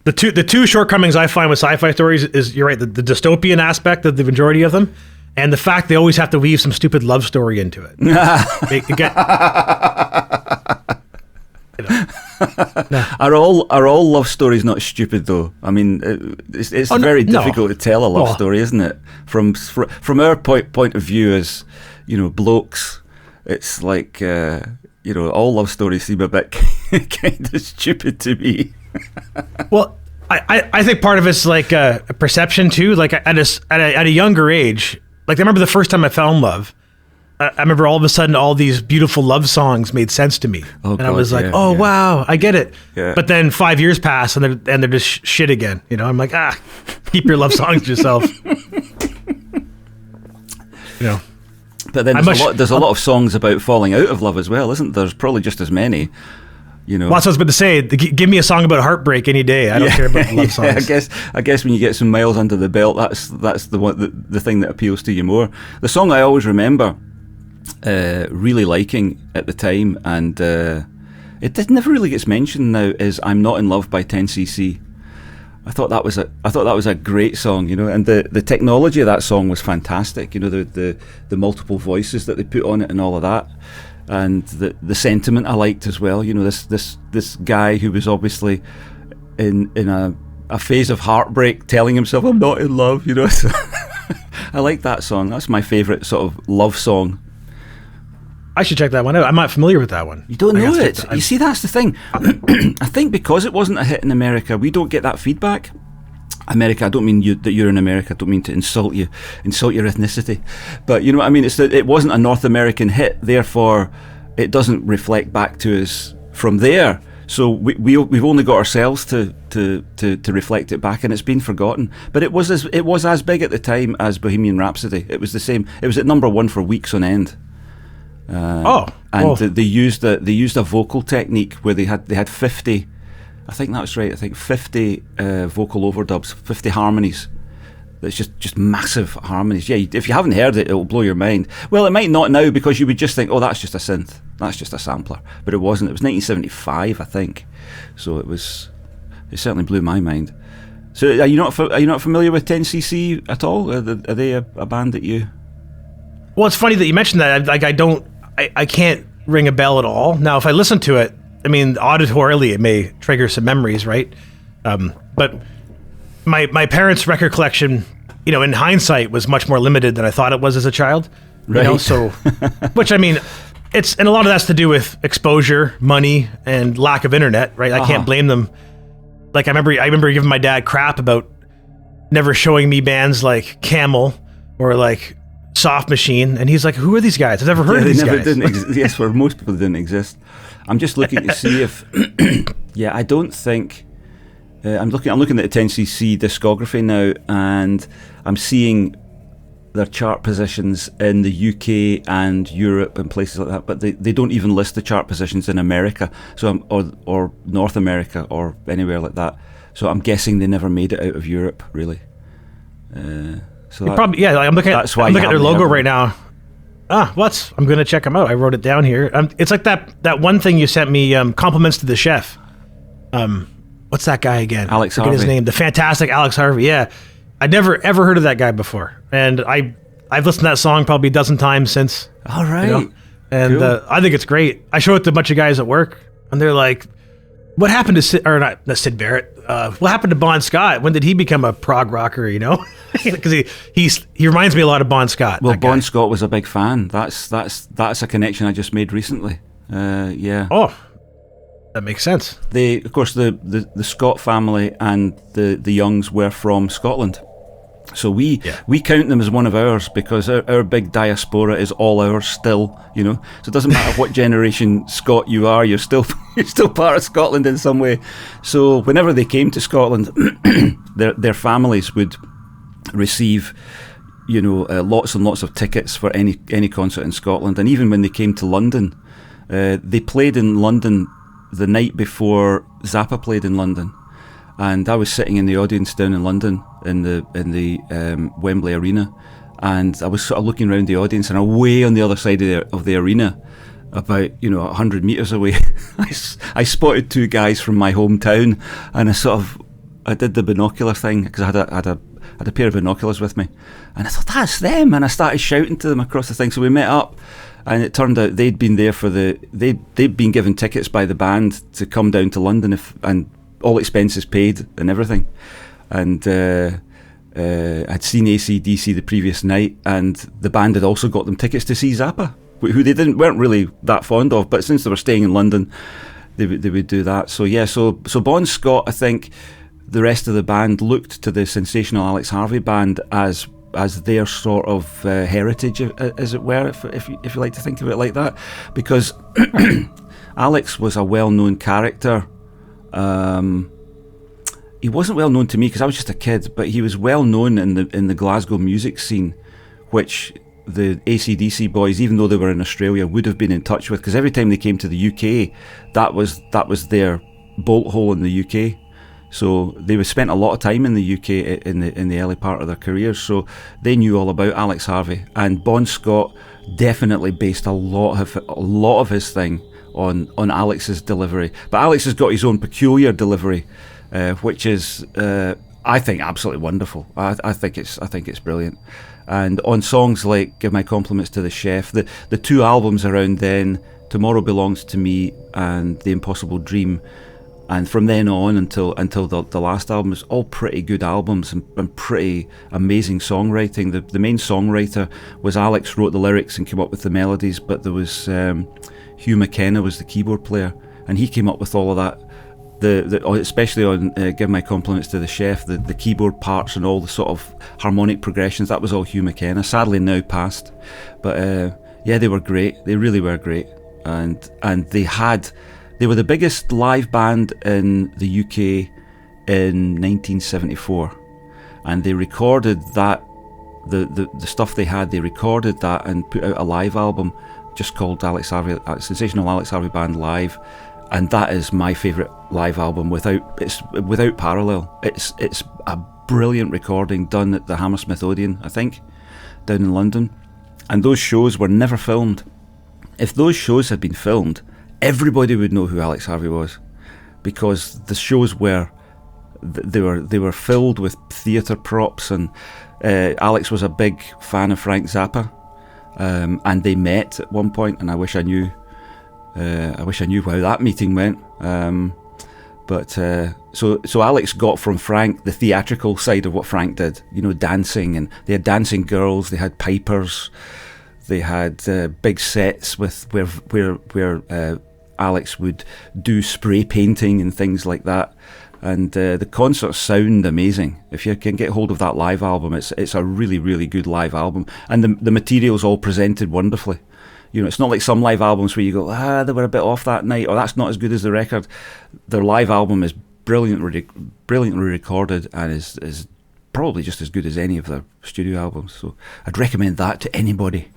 The two shortcomings I find with sci-fi stories is, you're right, the dystopian aspect of the majority of them, and the fact they always have to weave some stupid love story into it. Are all love stories not stupid though? I mean, it's very difficult to tell a love story, isn't it? From our point of view as, blokes, it's like all love stories seem a bit kind of stupid to me. Well, I think part of it's like a perception too. Like at a younger age, like I remember the first time I fell in love. I remember all of a sudden all these beautiful love songs made sense to me. I was like, wow, I get it. Yeah. But then 5 years pass and they're just shit again. I'm like, keep your love songs to yourself. But then there's a lot of songs about falling out of love as well, isn't there? There's probably just as many. Well, that's what I was about to say. Give me a song about heartbreak any day. I don't care about love songs. I guess when you get some miles under the belt, that's the thing that appeals to you more. The song I always remember really liking at the time, and it never really gets mentioned now, is "I'm Not in Love" by 10cc. I thought that was a great song, and the technology of that song was fantastic. The multiple voices that they put on it and all of that, and the sentiment I liked as well. This guy who was obviously in a phase of heartbreak, telling himself, "I'm not in love." So I like that song. That's my favourite sort of love song. I should check that one out. I'm not familiar with that one. You don't know it? You see, that's the thing. I think because it wasn't a hit in America, we don't get that feedback. America, I don't mean that you're in America. I don't mean to insult your ethnicity. But you know what I mean? It's that it wasn't a North American hit, therefore it doesn't reflect back to us from there. So we've only got ourselves to reflect it back, and it's been forgotten. But it was as big at the time as Bohemian Rhapsody. It was the same. It was at number one for weeks on end. They used a vocal technique where they had 50, I think that's right, 50 vocal overdubs, 50 harmonies. That's just massive harmonies. Yeah, if you haven't heard it, it'll blow your mind. Well, it might not now, because you would just think, oh, that's just a synth, that's just a sampler. But it wasn't. It was 1975, I think. So it certainly blew my mind. So are you not familiar with 10cc at all? Are they a band that you? Well, it's funny that you mentioned that. Like, I can't ring a bell at all. Now, if I listen to it, I mean, auditorily, it may trigger some memories, right? But my parents' record collection, in hindsight, was much more limited than I thought it was as a child. Right. So, which I mean, and a lot of that's to do with exposure, money, and lack of internet, right? I can't blame them. Like I remember giving my dad crap about never showing me bands like Camel or like Soft Machine, and he's like, "Who are these guys? I've never heard of these guys." Yes, for most people, they didn't exist. I'm just looking to see if, I don't think. I'm looking at the 10cc discography now, and I'm seeing their chart positions in the UK and Europe and places like that. But they don't even list the chart positions in America, or North America or anywhere like that. So I'm guessing they never made it out of Europe, really. So probably, I'm looking at their logo right now. I'm going to check them out. I wrote it down here. It's like that one thing you sent me, compliments to the chef. What's that guy again? Alex Harvey. Forget his name. The fantastic Alex Harvey. Yeah. I'd never ever heard of that guy before. And I've listened to that song probably a dozen times since. All right. And cool. I think it's great. I show it to a bunch of guys at work, and they're like, what happened to Sid Barrett? What happened to Bon Scott? When did he become a prog rocker? Because he reminds me a lot of Bon Scott. Well, Bon Scott was a big fan. That's a connection I just made recently. Yeah. Oh, that makes sense. Of course, the Scott family and the Youngs were from Scotland. So we count them as one of ours, because our big diaspora is all ours still, So it doesn't matter what generation Scot you are, you're still part of Scotland in some way. So whenever they came to Scotland, their families would receive, lots and lots of tickets for any concert in Scotland. And even when they came to London, they played in London the night before Zappa played in London. And I was sitting in the audience down in London in the Wembley Arena, and I was sort of looking around the audience, and away on the other side of the arena, about 100 meters away, I spotted two guys from my hometown, and I did the binocular thing because I had a pair of binoculars with me, and I thought, that's them, and I started shouting to them across the thing. So we met up, and it turned out they'd been there they'd been given tickets by the band to come down to London and all expenses paid and everything, and I'd seen AC/DC the previous night, and the band had also got them tickets to see Zappa, who they weren't really that fond of, but since they were staying in London, they would do that. So yeah, so Bon Scott, I think the rest of the band looked to the Sensational Alex Harvey band as their sort of heritage, as it were, if you like to think of it like that, because Alex was a well-known character. He wasn't well known to me because I was just a kid, but he was well known in the Glasgow music scene, which the AC/DC boys, even though they were in Australia, would have been in touch with, because every time they came to the UK, that was their bolt hole in the UK. So they spent a lot of time in the UK in the early part of their careers, so they knew all about Alex Harvey. And Bon Scott definitely based a lot of his thing on Alex's delivery, but Alex has got his own peculiar delivery, which is I think absolutely wonderful. I think it's brilliant. And on songs like Give My Compliments to the Chef, the two albums around then, Tomorrow Belongs to Me and The Impossible Dream, and from then on until the last album, is all pretty good albums and pretty amazing songwriting. The main songwriter was Alex, wrote the lyrics and came up with the melodies, but there was Hugh McKenna was the keyboard player, and he came up with all of that. Especially on Give My Compliments to the Chef, the keyboard parts and all the sort of harmonic progressions, that was all Hugh McKenna, sadly now passed. But yeah, they were great. They really were great. And they were the biggest live band in the UK in 1974. And they recorded that, the stuff they had, they recorded that and put out a live album just called Sensational Alex Harvey Band Live. And that is my favourite live album without parallel. It's a brilliant recording done at the Hammersmith Odeon, I think, down in London. And those shows were never filmed. If those shows had been filmed, everybody would know who Alex Harvey was, because the shows were filled with theatre props, and Alex was a big fan of Frank Zappa, and they met at one point, and I wish I knew how that meeting went. So Alex got from Frank the theatrical side of what Frank did, dancing, and they had dancing girls, they had pipers, they had big sets with where Alex would do spray painting and things like that. And the concerts sound amazing. If you can get hold of that live album, it's a really, really good live album, and the material's all presented wonderfully. It's not like some live albums where you go, they were a bit off that night, or that's not as good as the record. Their live album is brilliantly recorded and is probably just as good as any of their studio albums. So I'd recommend that to anybody.